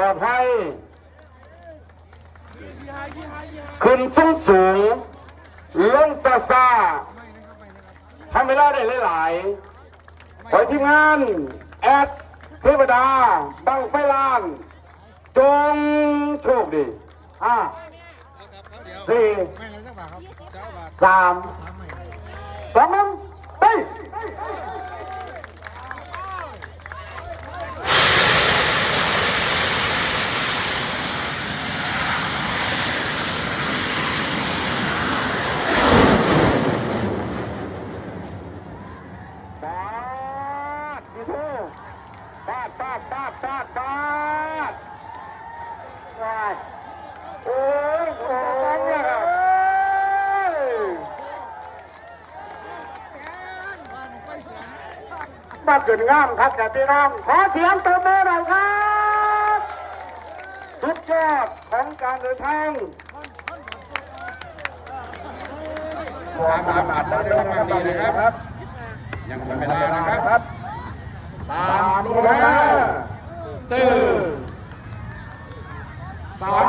อดภัยขึ้นสูงลงซาทำเวลาได้หลายๆขอทีมงานแอดเทวดาบังไฟลานจงโชคดีสี่สามสองหนึ่งไปมาเกินงามครับแต่พี่น้องขอเสียงตบมือหน่อยครับสุดยอดของการเดินทางตามอัดได้ในวันดีนะครับยังเป็นเวลานะครับตามดูแลตื่นสาม